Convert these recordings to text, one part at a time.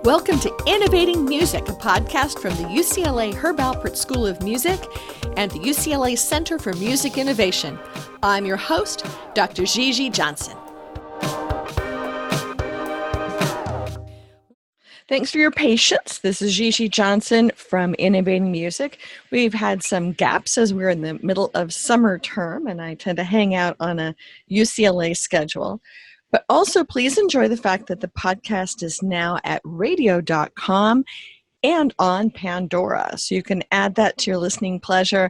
Welcome to Innovating Music, a podcast from the UCLA Herb Alpert School of Music and the UCLA Center for Music Innovation. I'm your host, Dr. Gigi Johnson. Thanks for your patience. This is Gigi Johnson from Innovating Music. We've had some gaps as we're in the middle of summer term, and I tend to hang out on a UCLA schedule. But also, please enjoy the fact that the podcast is now at radio.com and on Pandora. So you can add that to your listening pleasure.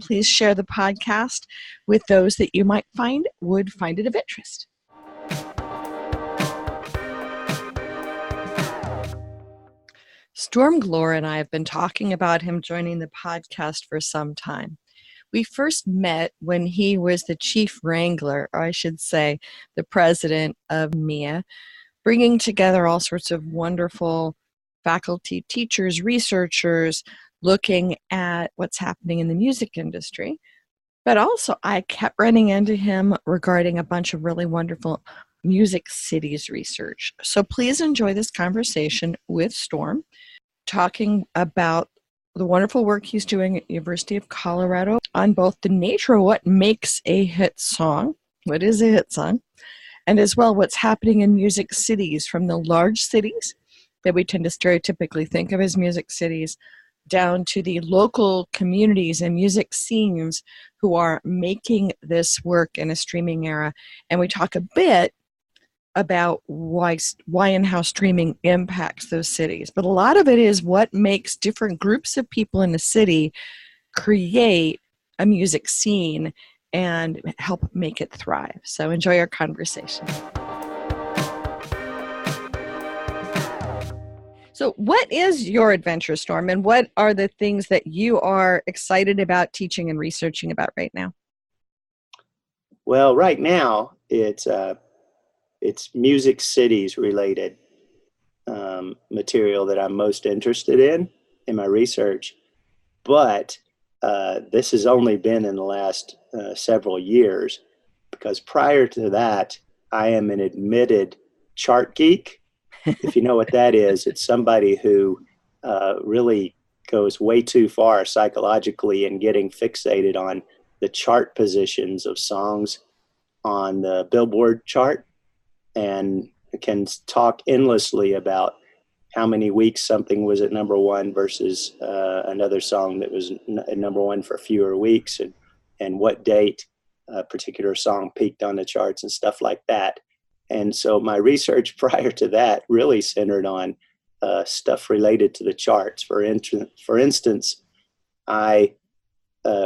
Please share the podcast with those that you might would find it of interest. Storm Gloor and I have been talking about him joining the podcast for some time. We first met when he was the chief wrangler, or I should say the president of MEIEA, bringing together all sorts of wonderful faculty, teachers, researchers, looking at what's happening in the music industry. But also I kept running into him regarding a bunch of really wonderful music cities research. So please enjoy this conversation with Storm, talking about the wonderful work he's doing at University of Colorado on both the nature of what makes a hit song, what is a hit song, and as well what's happening in music cities, from the large cities that we tend to stereotypically think of as music cities, down to the local communities and music scenes who are making this work in a streaming era. And we talk a bit about why and how streaming impacts those cities. But a lot of it is what makes different groups of people in a city create a music scene and help make it thrive. So enjoy our conversation. So what is your adventure, Storm, and what are the things that you are excited about teaching and researching about right now? Well, right now it's music cities related material that I'm most interested in my research. But this has only been in the last several years, because prior to that, I am an admitted chart geek. If you know what that is, it's somebody who really goes way too far psychologically in getting fixated on the chart positions of songs on the Billboard chart, and can talk endlessly about how many weeks something was at number one versus another song that was at number one for fewer weeks, and what date a particular song peaked on the charts and stuff like that. And so my research prior to that really centered on stuff related to the charts. For instance, I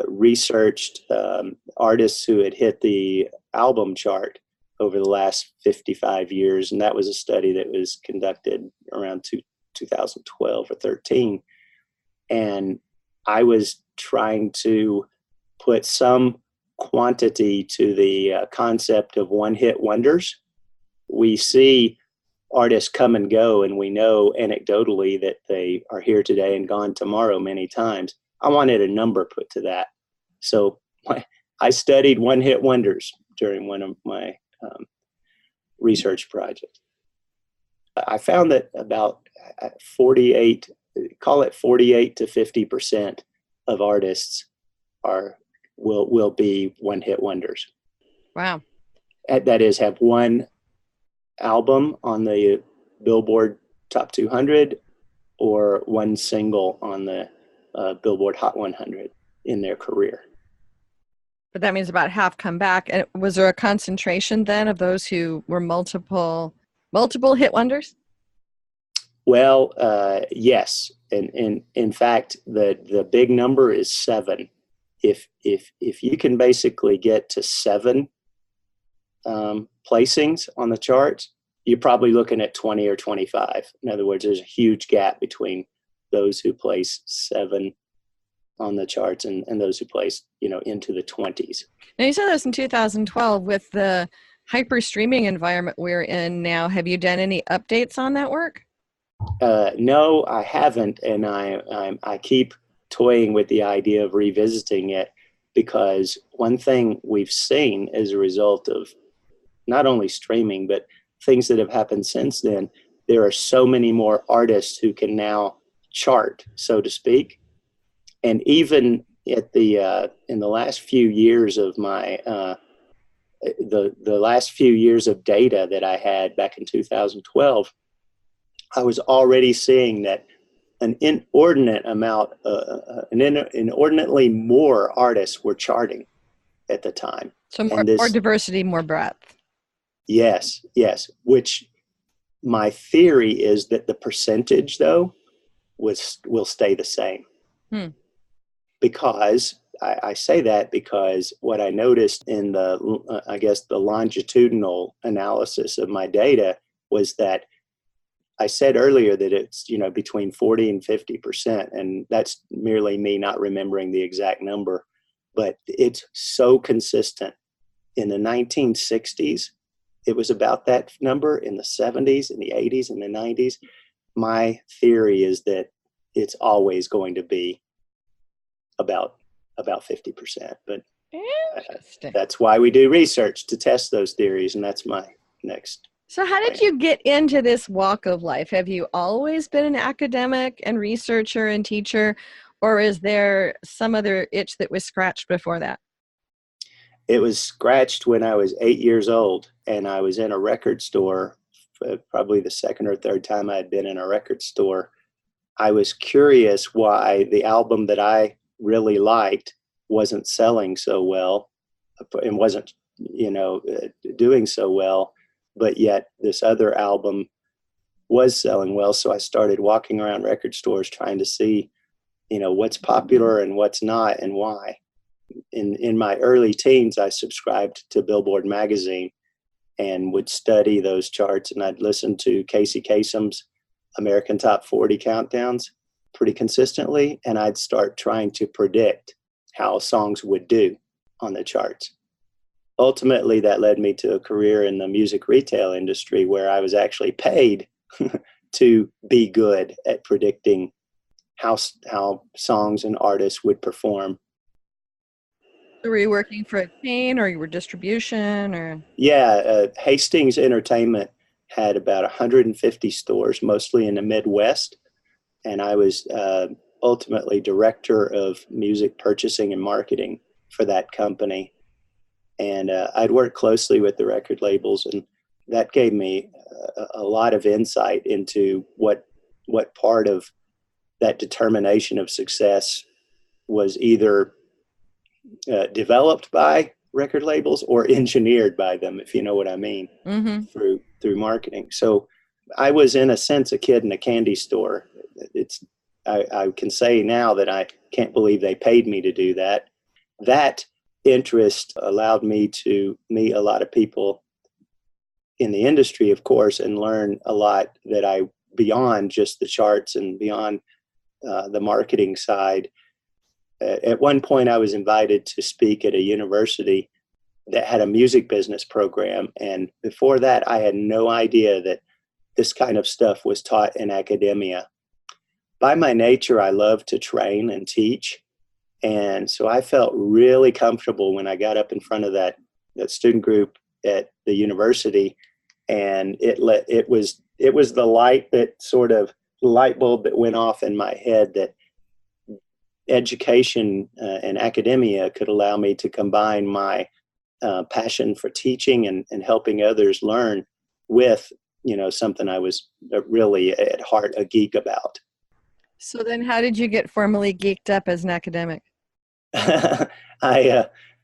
researched artists who had hit the album chart over the last 55 years. And that was a study that was conducted around 2012 or 13. And I was trying to put some quantity to the concept of one-hit wonders. We see artists come and go, and we know anecdotally that they are here today and gone tomorrow many times. I wanted a number put to that. So I studied one-hit wonders during one of my research project. I found that about 48 to 50% of artists will be one-hit wonders. Wow. That is, have one album on the Billboard Top 200 or one single on the Billboard Hot 100 in their career. But that means about half come back. And was there a concentration then of those who were multiple hit wonders? Well, yes. And in fact, the big number is 7. If you can basically get to 7 placings on the charts, you're probably looking at 20 or 25. In other words, there's a huge gap between those who place 7 on the charts and those who place, into the 20s. Now, you said this in 2012 with the hyper streaming environment we're in now. Have you done any updates on that work? No, I haven't, and I keep toying with the idea of revisiting it, because one thing we've seen as a result of not only streaming but things that have happened since then there are so many more artists who can now chart, so to speak. And even at the in the last few years of my the last few years of data that I had back in 2012, I was already seeing that an inordinate amount, inordinately more artists were charting at the time. So more diversity, more breadth. Yes, yes. Which my theory is that the percentage, though, will stay the same. Because I say that because what I noticed in the, I guess, the longitudinal analysis of my data was that I said earlier that it's, between 40 and 50%, and that's merely me not remembering the exact number, but it's so consistent. In the 1960s, it was about that number. In the 70s, in the 80s, and the 90s. My theory is that it's always going to be about 50%. But that's why we do research, to test those theories, and that's my next. So how did you get into this walk of life? Have you always been an academic and researcher and teacher, or is there some other itch that was scratched before that? It was scratched when I was 8 years old, and I was in a record store, probably the second or third time I had been in a record store. I was curious why the album that I really liked wasn't selling so well and wasn't, doing so well, but yet this other album was selling well. So I started walking around record stores trying to see, what's popular and what's not and why. In my early teens, I subscribed to Billboard magazine and would study those charts, and I'd listen to Casey Kasem's American Top 40 countdowns pretty consistently, and I'd start trying to predict how songs would do on the charts. Ultimately, that led me to a career in the music retail industry, where I was actually paid to be good at predicting how songs and artists would perform. So were you working for a chain, or you were distribution, or? Yeah, Hastings Entertainment had about 150 stores, mostly in the Midwest, and I was ultimately director of music purchasing and marketing for that company. And I'd worked closely with the record labels, and that gave me a lot of insight into what part of that determination of success was either developed by record labels or engineered by them, if you know what I mean, through marketing. So I was, in a sense, a kid in a candy store. I can say now that I can't believe they paid me to do that. That interest allowed me to meet a lot of people in the industry, of course, and learn a lot that beyond just the charts and beyond the marketing side. At one point, I was invited to speak at a university that had a music business program. And before that, I had no idea that this kind of stuff was taught in academia. By my nature, I love to train and teach. And so I felt really comfortable when I got up in front of that student group at the university. And it was the light bulb that went off in my head, that education and academia could allow me to combine my passion for teaching and helping others learn with, something I was really at heart a geek about. So then how did you get formally geeked up as an academic?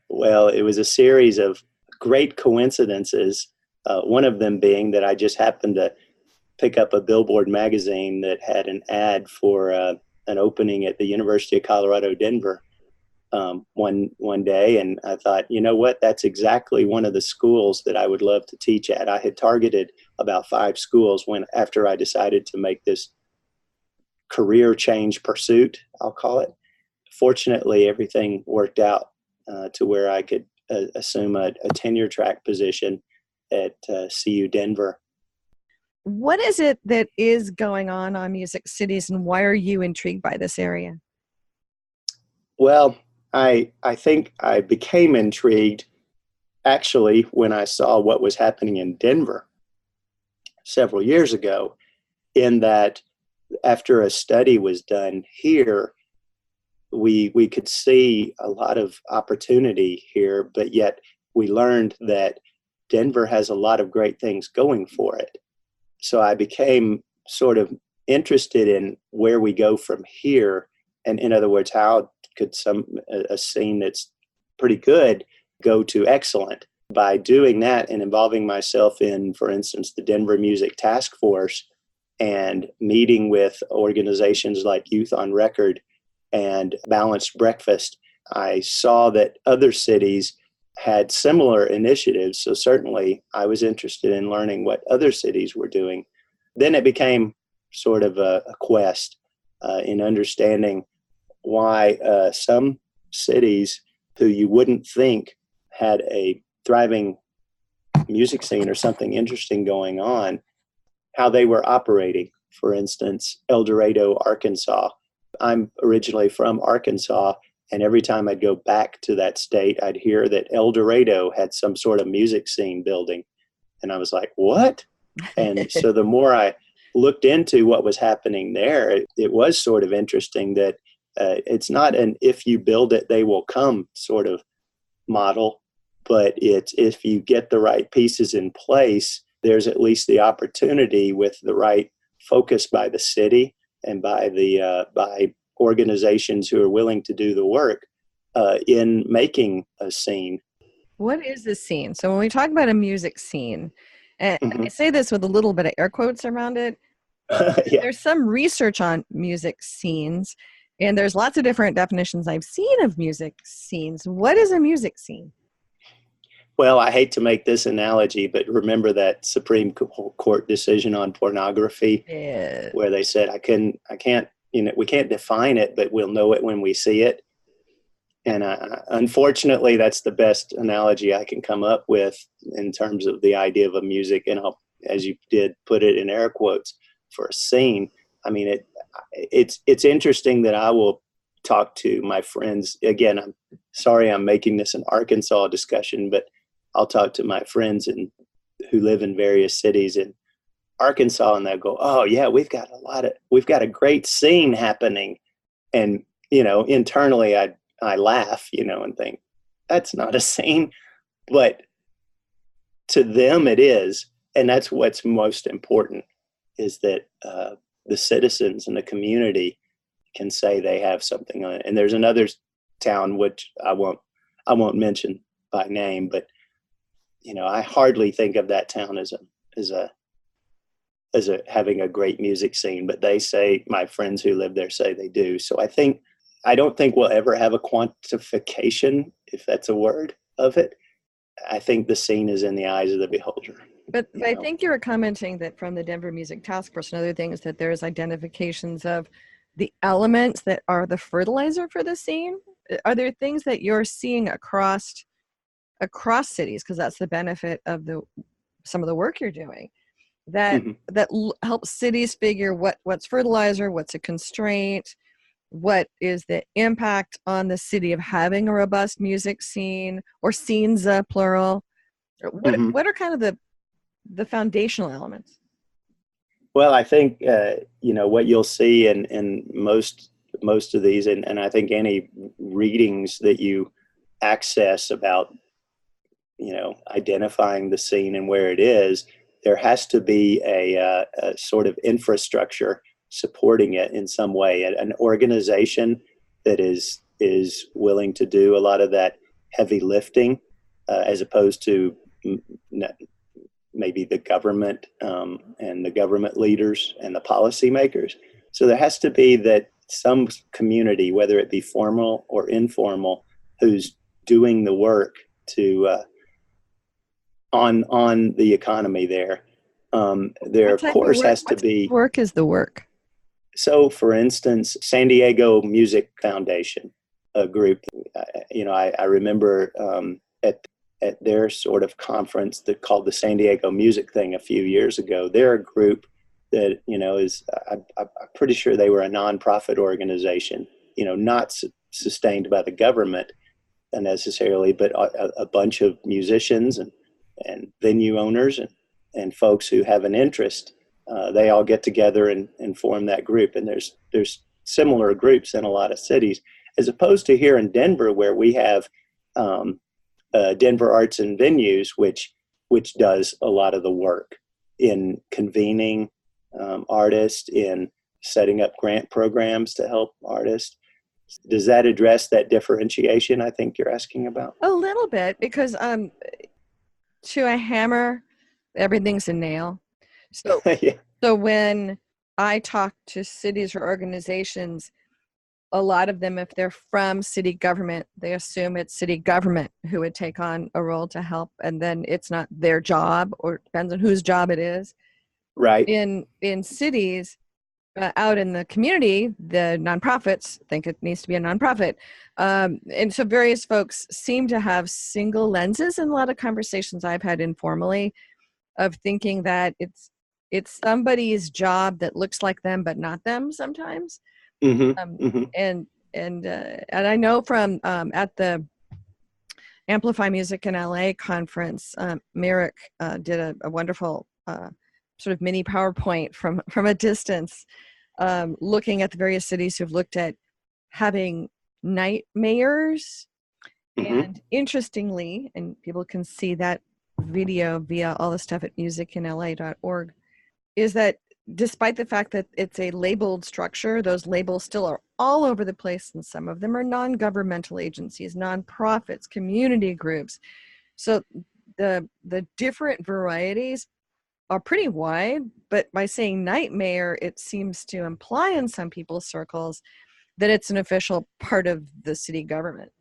Well, it was a series of great coincidences. One of them being that I just happened to pick up a Billboard magazine that had an ad for an opening at the University of Colorado, Denver, one day. And I thought, you know what, that's exactly one of the schools that I would love to teach at. I had targeted about 5 schools after I decided to make this career change pursuit, I'll call it. Fortunately, everything worked out to where I could assume a tenure track position at CU Denver. What is it that is going on Music Cities, and why are you intrigued by this area? Well, I think I became intrigued actually when I saw what was happening in Denver several years ago. in that after a study was done here, we could see a lot of opportunity here, but yet we learned that Denver has a lot of great things going for it. So I became sort of interested in where we go from here. And in other words, how could a scene that's pretty good go to excellent? By doing that and involving myself in, for instance, the Denver Music Task Force and meeting with organizations like Youth on Record and Balanced Breakfast, I saw that other cities had similar initiatives. So certainly I was interested in learning what other cities were doing. Then it became sort of a quest in understanding why some cities who you wouldn't think had a thriving music scene or something interesting going on, how they were operating. For instance, El Dorado, Arkansas. I'm originally from Arkansas, and every time I'd go back to that state, I'd hear that El Dorado had some sort of music scene building. And I was like, what? And so the more I looked into what was happening there, it was sort of interesting that it's not an if you build it, they will come sort of model, but it's if you get the right pieces in place, there's at least the opportunity with the right focus by the city and by organizations who are willing to do the work in making a scene. What is a scene? So when we talk about a music scene, and Mm-hmm. I say this with a little bit of air quotes around it, Yeah. there's some research on music scenes, and there's lots of different definitions I've seen of music scenes. What is a music scene? Well, I hate to make this analogy, but remember that Supreme Court decision on pornography, Yeah. where they said, I can't, we can't define it, but we'll know it when we see it. And unfortunately, that's the best analogy I can come up with in terms of the idea of a music. And I'll, as you did, put it in air quotes for a scene. I mean, it's interesting that I will talk to my friends. Again, I'm sorry I'm making this an Arkansas discussion, but I'll talk to my friends who live in various cities in Arkansas, and they'll go, "Oh yeah, we've got a great scene happening," and internally I laugh, and think that's not a scene, but to them it is, and that's what's most important is that the citizens and the community can say they have something on it. And there's another town which I won't mention by name, but I hardly think of that town as having a great music scene, but they say, my friends who live there say they do. So I don't think we'll ever have a quantification, if that's a word, of it. I think the scene is in the eyes of the beholder. But I think you were commenting that from the Denver Music Task Force and other things that there's identifications of the elements that are the fertilizer for the scene. Are there things that you're seeing across cities, because that's the benefit of some of the work you're doing, that helps cities figure what's fertilizer, what's a constraint, what is the impact on the city of having a robust music scene, or scenes plural? What are kind of the foundational elements? Well, I think what you'll see in most of these, and I think any readings that you access about identifying the scene and where it is, there has to be a sort of infrastructure supporting it in some way, an organization that is willing to do a lot of that heavy lifting, as opposed to maybe the government and the government leaders and the policymakers. So there has to be that some community, whether it be formal or informal, who's doing the work to on the economy there. There of course has to be work is the work. So, for instance, San Diego Music Foundation, a group, I remember at their sort of conference that called the San Diego Music Thing a few years ago. They're a group that, is, I'm pretty sure they were a nonprofit organization, not sustained by the government necessarily, but a bunch of musicians and venue owners and folks who have an interest they all get together and form that group. And there's similar groups in a lot of cities, as opposed to here in Denver, where we have Denver Arts and Venues, which does a lot of the work in convening artists, in setting up grant programs to help artists. Does that address that differentiation I think you're asking about? A little bit, because to a hammer, everything's a nail. So, Yeah. so when I talk to cities or organizations, a lot of them, if they're from city government, they assume it's city government who would take on a role to help, and then it's not their job, or it depends on whose job it is. Right. In cities, out in the community, the nonprofits think it needs to be a nonprofit. And so various folks seem to have single lenses in a lot of conversations I've had informally, of thinking that it's somebody's job that looks like them but not them sometimes. And I know from at the Amplify Music in LA conference, Merrick did a wonderful sort of mini PowerPoint from a distance, looking at the various cities who've looked at having night mayors. And interestingly, and people can see that video via all the stuff at musicinla.org, is that despite the fact that it's a labeled structure, those labels still are all over the place, and some of them are non-governmental agencies, nonprofits, community groups. So the different varieties are pretty wide, but by saying night mayor, it seems to imply in some people's circles that it's an official part of the city government.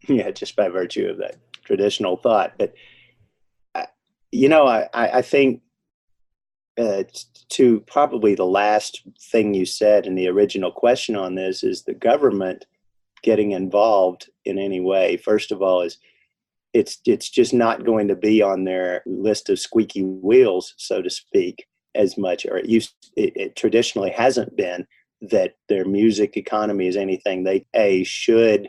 Yeah, just by virtue of that traditional thought. But, I think to probably the last thing you said in the original question on this, is the government getting involved in any way. First of all, it's just not going to be on their list of squeaky wheels, so to speak, as much, or it traditionally hasn't been, that their music economy is anything they should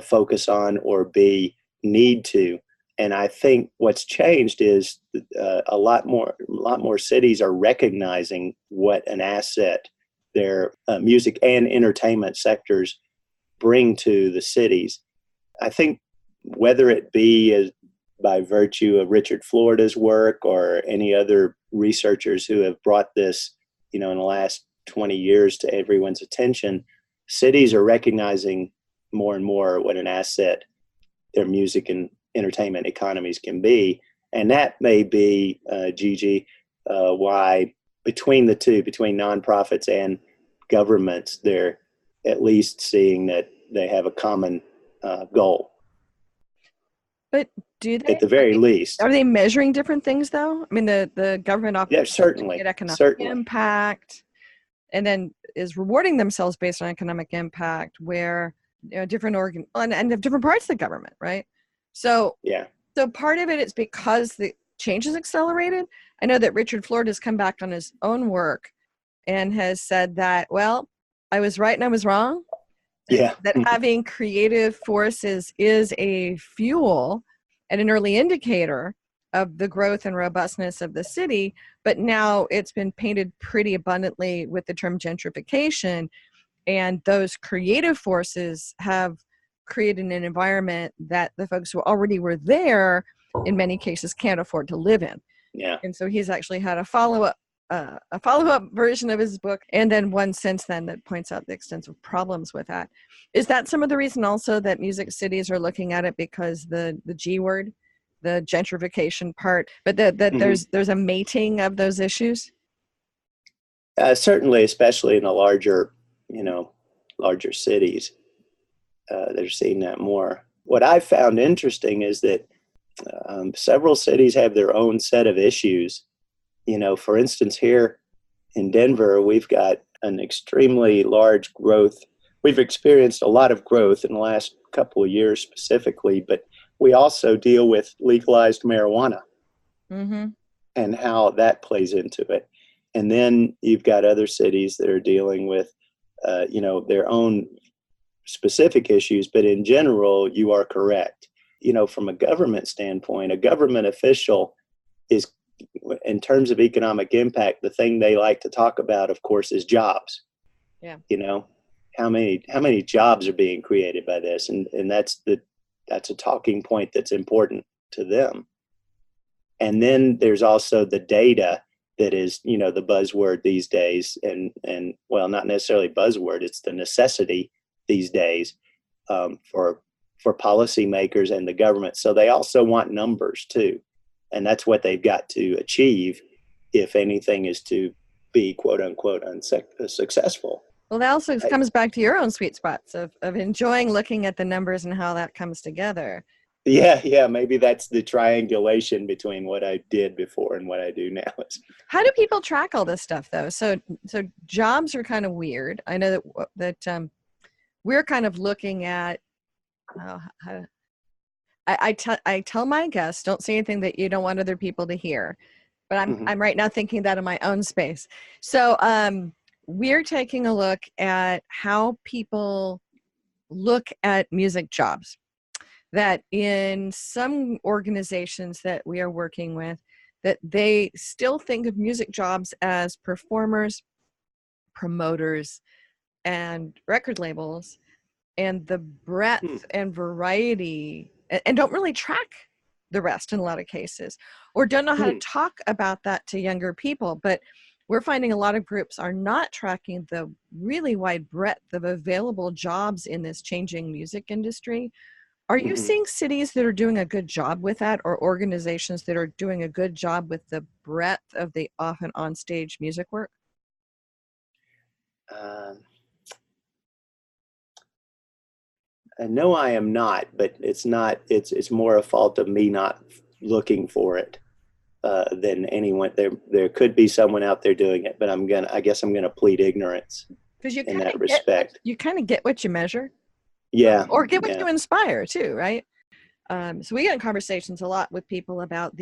focus on, or B, need to. And I think what's changed is a lot more cities are recognizing what an asset their music and entertainment sectors bring to the cities. I think whether it be by virtue of Richard Florida's work or any other researchers who have brought this, in the last 20 years to everyone's attention, cities are recognizing more and more what an asset their music and entertainment economies can be. And that may be, Gigi, why between the two, between nonprofits and governments, they're at least seeing that they have a common goal. But do they? At the very least. Are they measuring different things, though? I mean, the government often certainly get economic impact, and then is rewarding themselves based on economic impact, where different and of different parts of the government, right? So so part of it is because the change is accelerated. I know that Richard Florida has come back on his own work and has said that, well, I was right and I was wrong. That having creative forces is a fuel and an early indicator of the growth and robustness of the city. But now it's been painted pretty abundantly with the term gentrification. And those creative forces have created an environment that the folks who already were there, in many cases, can't afford to live in. Yeah. And so he's actually had a follow-up version of his book, and then one since then, that points out the extensive problems with that. Is that some of the reason also that music cities are looking at it, because the G word, the gentrification part, but that there's a mating of those issues? Certainly, especially in the larger cities, they're seeing that more. What I've found interesting is that several cities have their own set of issues. For instance, here in Denver, we've got an extremely large growth. We've experienced a lot of growth in the last couple of years specifically, but we also deal with legalized marijuana and how that plays into it. And then you've got other cities that are dealing with, their own specific issues. But in general, you are correct. From a government standpoint, a government official in terms of economic impact, the thing they like to talk about, of course, is jobs. Yeah. You know, how many jobs are being created by this, and that's a talking point that's important to them. And then there's also the data that is, you know, the buzzword these days, and well, not necessarily buzzword, it's the necessity these days for policymakers and the government. So they also want numbers too, and that's what they've got to achieve if anything is to be quote unquote successful. Well, that also comes back to your own sweet spots of enjoying looking at the numbers and how that comes together. Yeah, maybe that's the triangulation between what I did before and what I do now. How do people track all this stuff, though? So jobs are kind of weird. I know that we're kind of looking at. I tell my guests, don't say anything that you don't want other people to hear, but I'm right now thinking that in my own space. So we're taking a look at how people look at music jobs. That in some organizations that we are working with, that they still think of music jobs as performers, promoters, and record labels, and the breadth and variety, and don't really track the rest in a lot of cases, or don't know how to talk about that to younger people. But we're finding a lot of groups are not tracking the really wide breadth of available jobs in this changing music industry. Are you seeing cities that are doing a good job with that, or organizations that are doing a good job with the breadth of the often on-stage music work? No, I am not, but it's not. It's more a fault of me not looking for it than anyone. There could be someone out there doing it, but I guess I'm gonna plead ignorance in that respect. You kind of get what you measure. Yeah. Or get what you inspire too, right? So we get in conversations a lot with people about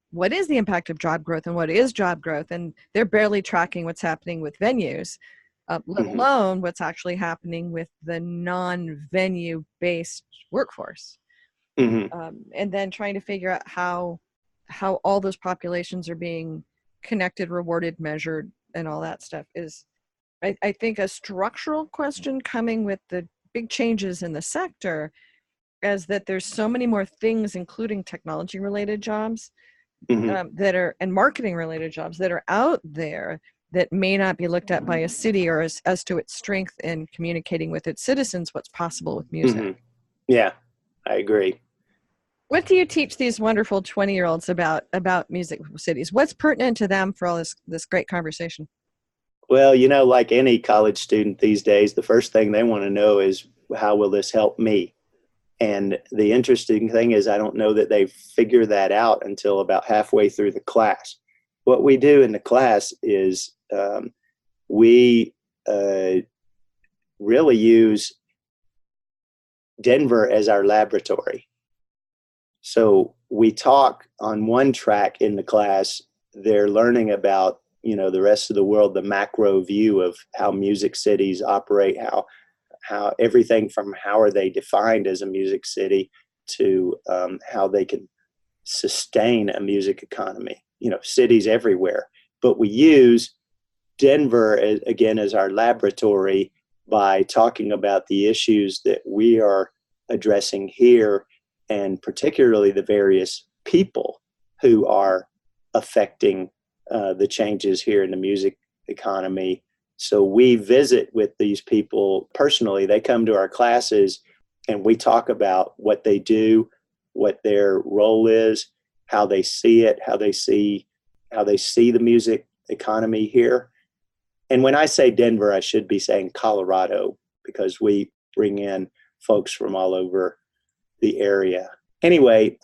what is the impact of job growth and what is job growth, and they're barely tracking what's happening with venues, let alone what's actually happening with the non-venue based workforce. And then trying to figure out how all those populations are being connected, rewarded, measured, and all that stuff is, I think, a structural question coming with the big changes in the sector, as that there's so many more things, including technology related jobs that are, and marketing related jobs that are out there that may not be looked at by a city, or as to its strength in communicating with its citizens what's possible with music. Yeah, I agree. What do you teach these wonderful 20-year-olds about music cities? What's pertinent to them for all this great conversation? Well, you know, like any college student these days, the first thing they want to know is, how will this help me? And the interesting thing is, I don't know that they figure that out until about halfway through the class. What we do in the class is we really use Denver as our laboratory. So we talk on one track in the class. They're learning about, you know, the rest of the world, the macro view of how music cities operate, how everything from how are they defined as a music city to how they can sustain a music economy, you know, cities everywhere. But we use Denver again as our laboratory by talking about the issues that we are addressing here, and particularly the various people who are affecting the changes here in the music economy. So we visit with these people personally. They come to our classes and we talk about what they do, what their role is, how they see it, how they see the music economy here. And when I say Denver, I should be saying Colorado, because we bring in folks from all over the area. Anyway,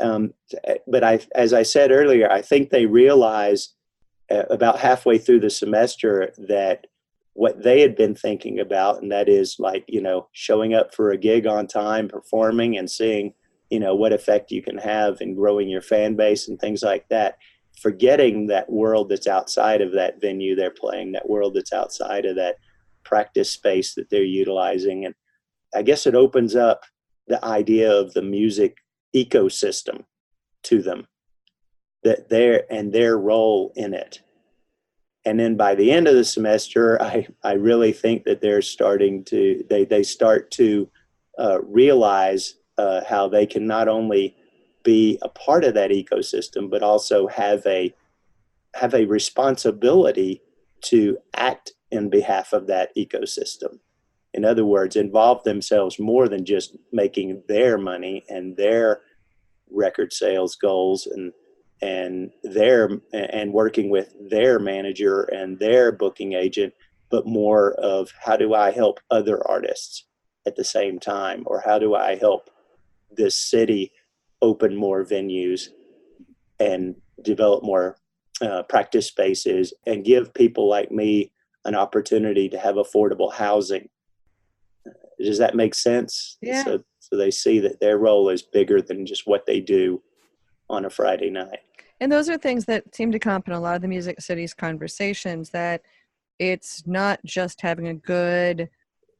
but as I said earlier, I think they realize about halfway through the semester that what they had been thinking about, and that is, like, you know, showing up for a gig on time, performing, and seeing, you know, what effect you can have in growing your fan base and things like that, forgetting that world that's outside of that venue they're playing, that world that's outside of that practice space that they're utilizing. And I guess it opens up the idea of the music ecosystem to them, that their role in it. And then by the end of the semester, I really think that they're starting to, they start to realize how they can not only be a part of that ecosystem, but also have a responsibility to act in behalf of that ecosystem. In other words, involve themselves more than just making their money and their record sales goals and working with their manager and their booking agent, but more of how do I help other artists at the same time, or how do I help this city open more venues and develop more practice spaces and give people like me an opportunity to have affordable housing. Does that make sense? Yeah. So they see that their role is bigger than just what they do on a Friday night. And those are things that seem to come up in a lot of the Music Cities conversations, that it's not just having a good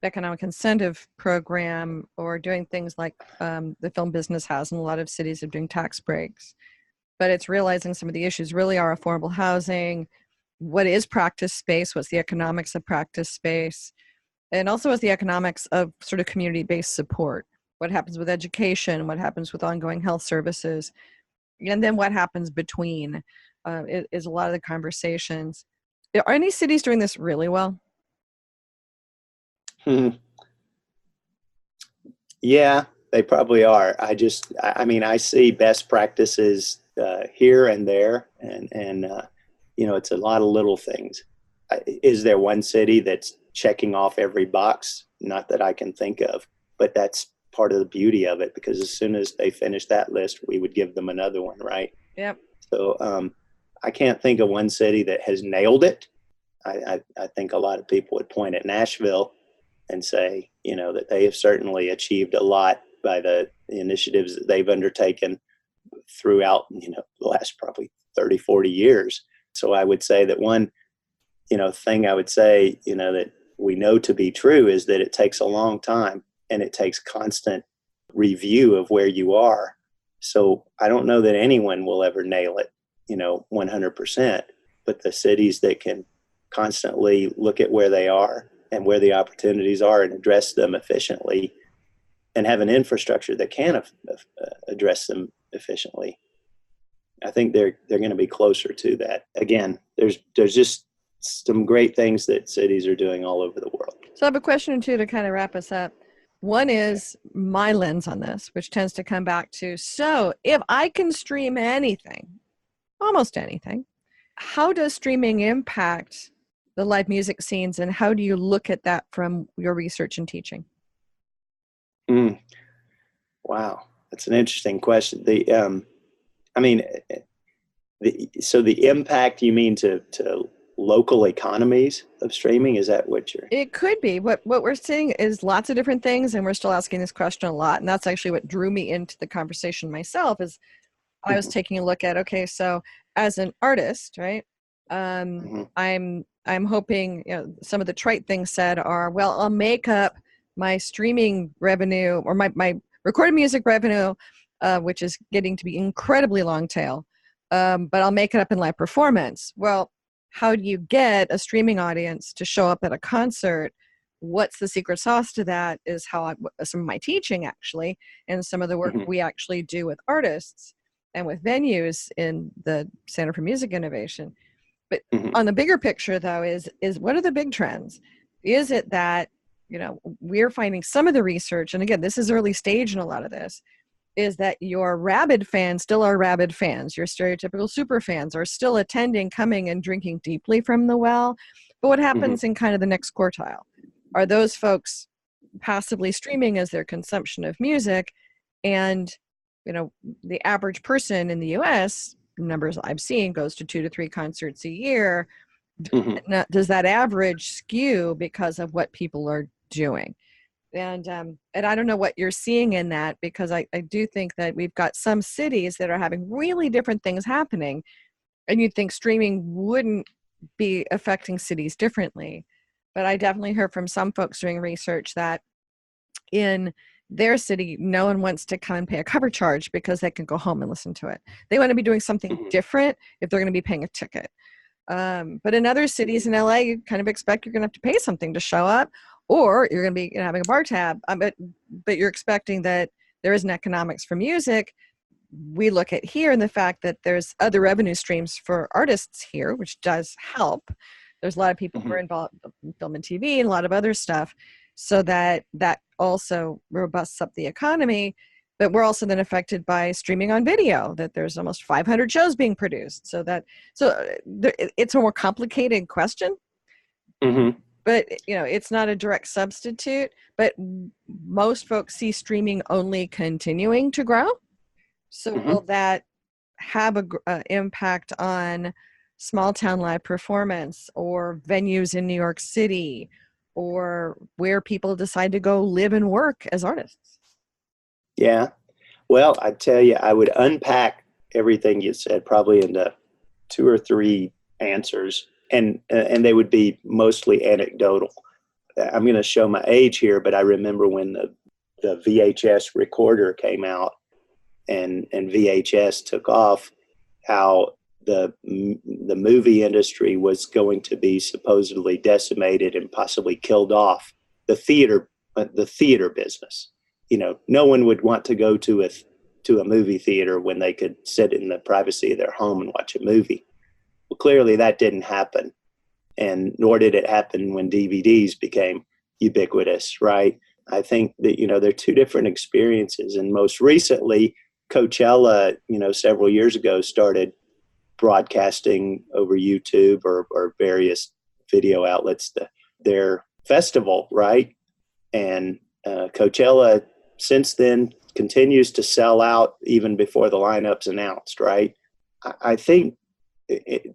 economic incentive program or doing things like the film business has, and a lot of cities are doing tax breaks, but it's realizing some of the issues really are affordable housing, what is practice space, what's the economics of practice space, and also what's the economics of sort of community-based support, what happens with education, what happens with ongoing health services, and then what happens between is a lot of the conversations. Are any cities doing this really well? Yeah, they probably are. I mean, I see best practices here and there, and it's a lot of little things. Is there one city that's checking off every box? Not that I can think of, but that's part of the beauty of it, because as soon as they finish that list, we would give them another one, right? Yep. So I can't think of one city that has nailed it. I think a lot of people would point at Nashville and say, that they have certainly achieved a lot by the initiatives that they've undertaken throughout, the last probably 30, 40 years. So I would say that one, thing I would say, that we know to be true is that it takes a long time and it takes constant review of where you are. So I don't know that anyone will ever nail it, 100%, but the cities that can constantly look at where they are and where the opportunities are and address them efficiently and have an infrastructure that can address them efficiently, I think they're going to be closer to that. Again, there's just some great things that cities are doing all over the world. So I have a question or two to kind of wrap us up. One is my lens on this, which tends to come back to, so if I can stream anything, almost anything, how does streaming impact the live music scenes, and how do you look at that from your research and teaching? Wow, that's an interesting question. The impact, you mean to local economies of streaming? Is that what you're? It could be. What we're seeing is lots of different things, and we're still asking this question a lot. And that's actually what drew me into the conversation myself, is I was taking a look at, okay, so as an artist, right? I'm hoping, some of the trite things said are, well, I'll make up my streaming revenue or my recorded music revenue, which is getting to be incredibly long tail, but I'll make it up in live performance. Well, how do you get a streaming audience to show up at a concert? What's the secret sauce to that is how some of my teaching actually, and some of the work we actually do with artists and with venues in the Center for Music Innovation. But on the bigger picture, though, is what are the big trends? Is it that, we're finding some of the research, and again, this is early stage in a lot of this, is that your rabid fans still are rabid fans. Your stereotypical super fans are still attending, coming, and drinking deeply from the well. But what happens in kind of the next quartile? Are those folks passively streaming as their consumption of music? And, the average person in the U.S., numbers I've seen, goes to 2 to 3 concerts a year. Does that average skew because of what people are doing? And I don't know what you're seeing in that, because I do think that we've got some cities that are having really different things happening, and you'd think streaming wouldn't be affecting cities differently. But I definitely heard from some folks doing research that in their city, no one wants to come and pay a cover charge because they can go home and listen to it. They want to be doing something different if they're going to be paying a ticket. But in other cities in LA, you kind of expect you're going to have to pay something to show up, or you're going to be having a bar tab. But you're expecting that there isn't economics for music. We look at here and the fact that there's other revenue streams for artists here, which does help. There's a lot of people who are involved in film and TV and a lot of other stuff, so that also robusts up the economy. But we're also then affected by streaming on video, that there's almost 500 shows being produced. So it's a more complicated question. But, it's not a direct substitute. But most folks see streaming only continuing to grow. So will that have an impact on small town live performance or venues in New York City, or where people decide to go live and work as artists? Yeah. Well, I tell you, I would unpack everything you said probably into 2 or 3 answers, and they would be mostly anecdotal. I'm going to show my age here, but I remember when the VHS recorder came out and VHS took off, how the movie industry was going to be supposedly decimated and possibly killed off. The theater business. No one would want to go to a movie theater when they could sit in the privacy of their home and watch a movie. Well, clearly that didn't happen, and nor did it happen when DVDs became ubiquitous, right? I think that, there are 2 different experiences, and most recently, Coachella, several years ago started broadcasting over YouTube or various video outlets their festival, right? And Coachella since then continues to sell out even before the lineup's announced, right? I think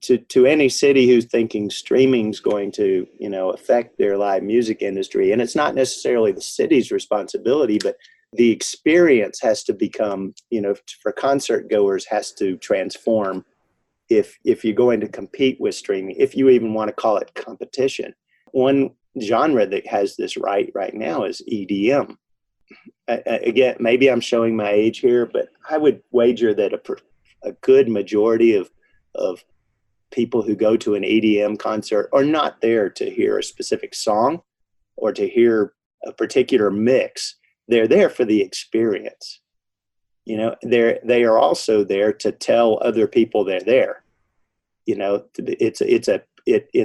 to any city who's thinking streaming's going to, affect their live music industry, and it's not necessarily the city's responsibility, but the experience has to become, for concert goers, has to transform if you're going to compete with streaming, if you even want to call it competition. One genre that has this right now is EDM. Again, maybe I'm showing my age here, but I would wager that a good majority of people who go to an EDM concert are not there to hear a specific song or to hear a particular mix. They're there for the experience. They are also there to tell other people they're there. In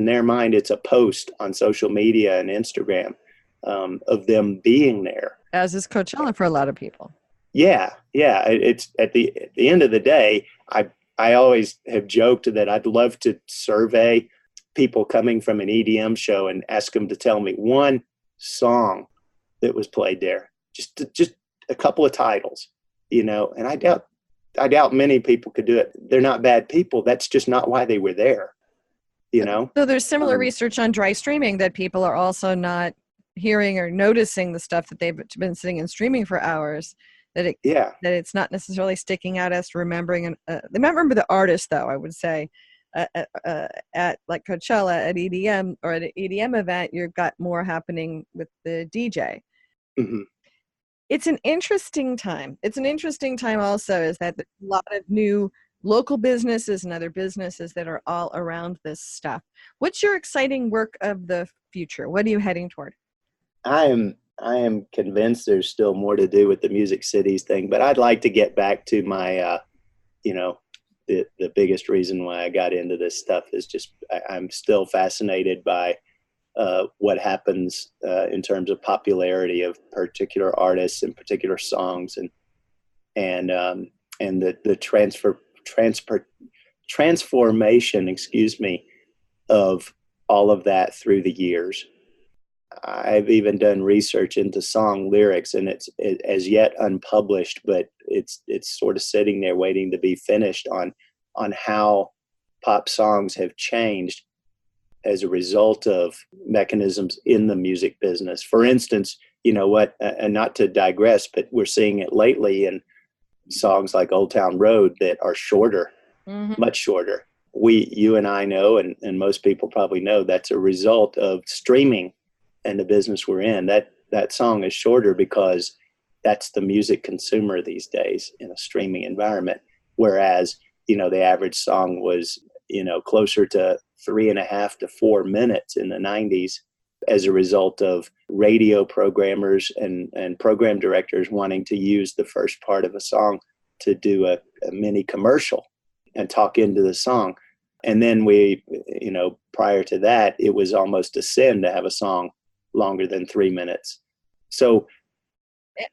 their mind, it's a post on social media and Instagram of them being there. As is Coachella for a lot of people. Yeah. It's at the end of the day, I always have joked that I'd love to survey people coming from an EDM show and ask them to tell me one song that was played there, just a couple of titles, and I doubt many people could do it. They're not bad people. That's just not why they were there, So there's similar research on dry streaming that people are also not hearing or noticing the stuff that they've been sitting and streaming for hours. That it's not necessarily sticking out as remembering. They might remember the artist, though. I would say at like Coachella at EDM or at an EDM event, you've got more happening with the DJ. It's an interesting time. It's an interesting time also is that there's a lot of new local businesses and other businesses that are all around this stuff. What's your exciting work of the future? What are you heading toward? I am convinced there's still more to do with the Music Cities thing, but I'd like to get back to my, the biggest reason why I got into this stuff is just I'm still fascinated by what happens in terms of popularity of particular artists and particular songs, and the transformation, of all of that through the years. I've even done research into song lyrics, and it's as yet unpublished, but it's sort of sitting there waiting to be finished on how pop songs have changed as a result of mechanisms in the music business. For instance, and not to digress, but we're seeing it lately in songs like Old Town Road that are shorter, much shorter. You and I know, and most people probably know, that's a result of streaming and the business we're in. That song is shorter because that's the music consumer these days in a streaming environment. Whereas, the average song was, closer to 3.5 to 4 minutes in the 90s as a result of radio programmers and program directors wanting to use the first part of a song to do a mini commercial and talk into the song. And then prior to that, it was almost a sin to have a song longer than 3 minutes. So,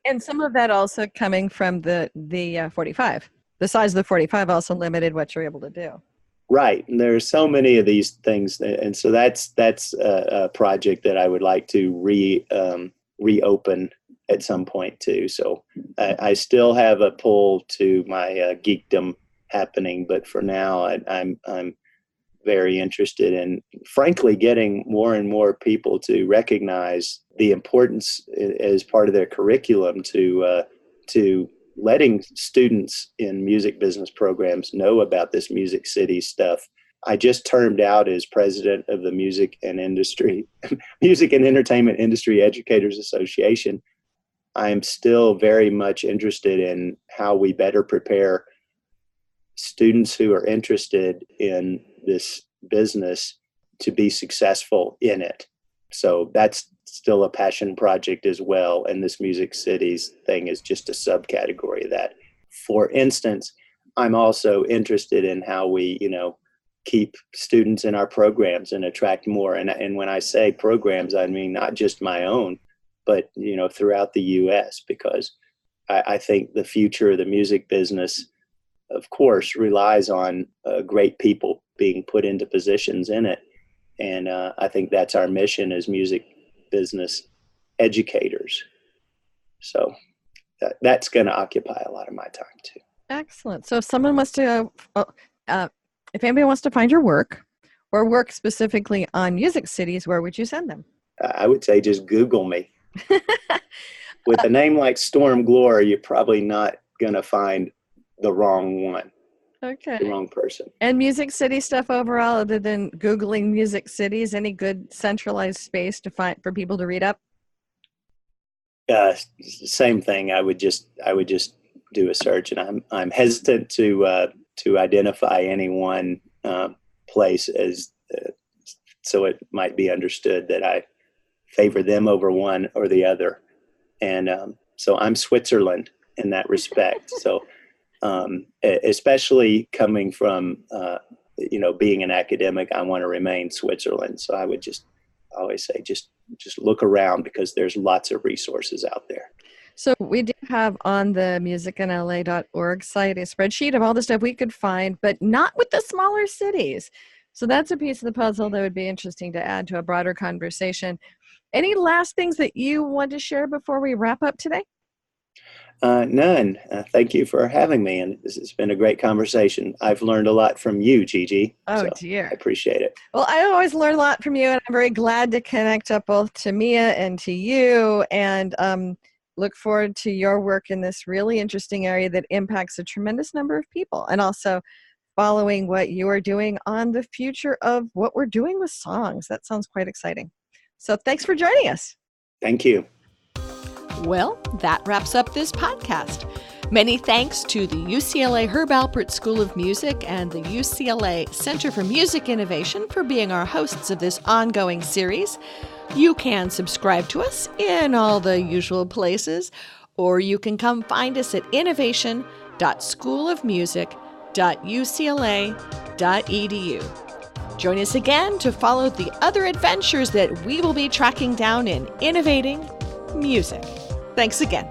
and some of that also coming from the 45. The size of the 45 also limited what you're able to do. Right. And there are so many of these things. And so that's a project that I would like to reopen at some point too. So I still have a pull to my geekdom happening, but for now I'm very interested in, frankly, getting more and more people to recognize the importance as part of their curriculum to letting students in music business programs know about this Music City stuff. I just termed out as president of the Music and Entertainment Industry Educators Association. I am still very much interested in how we better prepare students who are interested in this business to be successful in it. So that's still a passion project as well. And this Music Cities thing is just a subcategory of that. For instance, I'm also interested in how we, keep students in our programs and attract more. And when I say programs, I mean not just my own, but, throughout the U.S., because I think the future of the music business, of course, relies on great people being put into positions in it. And I think that's our mission as music business educators. So that's going to occupy a lot of my time too. Excellent. So if someone wants to, if anybody wants to find your work or work specifically on Music Cities, where would you send them? I would say just Google me. With a name like Storm Gloor, you're probably not going to find the wrong one. Okay. The wrong person. And Music City stuff overall, other than Googling Music Cities, any good centralized space to find for people to read up? Same thing. I would just do a search, and I'm hesitant to identify any one place as so it might be understood that I favor them over one or the other. And so I'm Switzerland in that respect. So especially coming from being an academic, I want to remain Switzerland. So I would just always say just look around, because there's lots of resources out there. So we do have on the musicinla.org site a spreadsheet of all the stuff we could find, but not with the smaller cities. So that's a piece of the puzzle that would be interesting to add to a broader conversation. Any last things that you want to share before we wrap up today? None. Thank you for having me. And this has been a great conversation. I've learned a lot from you, Gigi. Oh, dear. I appreciate it. Well, I always learn a lot from you, and I'm very glad to connect up both to MEIEA and to you, and look forward to your work in this really interesting area that impacts a tremendous number of people, and also following what you are doing on the future of what we're doing with songs. That sounds quite exciting. So thanks for joining us. Thank you. Well, that wraps up this podcast. Many thanks to the UCLA Herb Alpert School of Music and the UCLA Center for Music Innovation for being our hosts of this ongoing series. You can subscribe to us in all the usual places, or you can come find us at innovation.schoolofmusic.ucla.edu. Join us again to follow the other adventures that we will be tracking down in innovating music. Thanks again.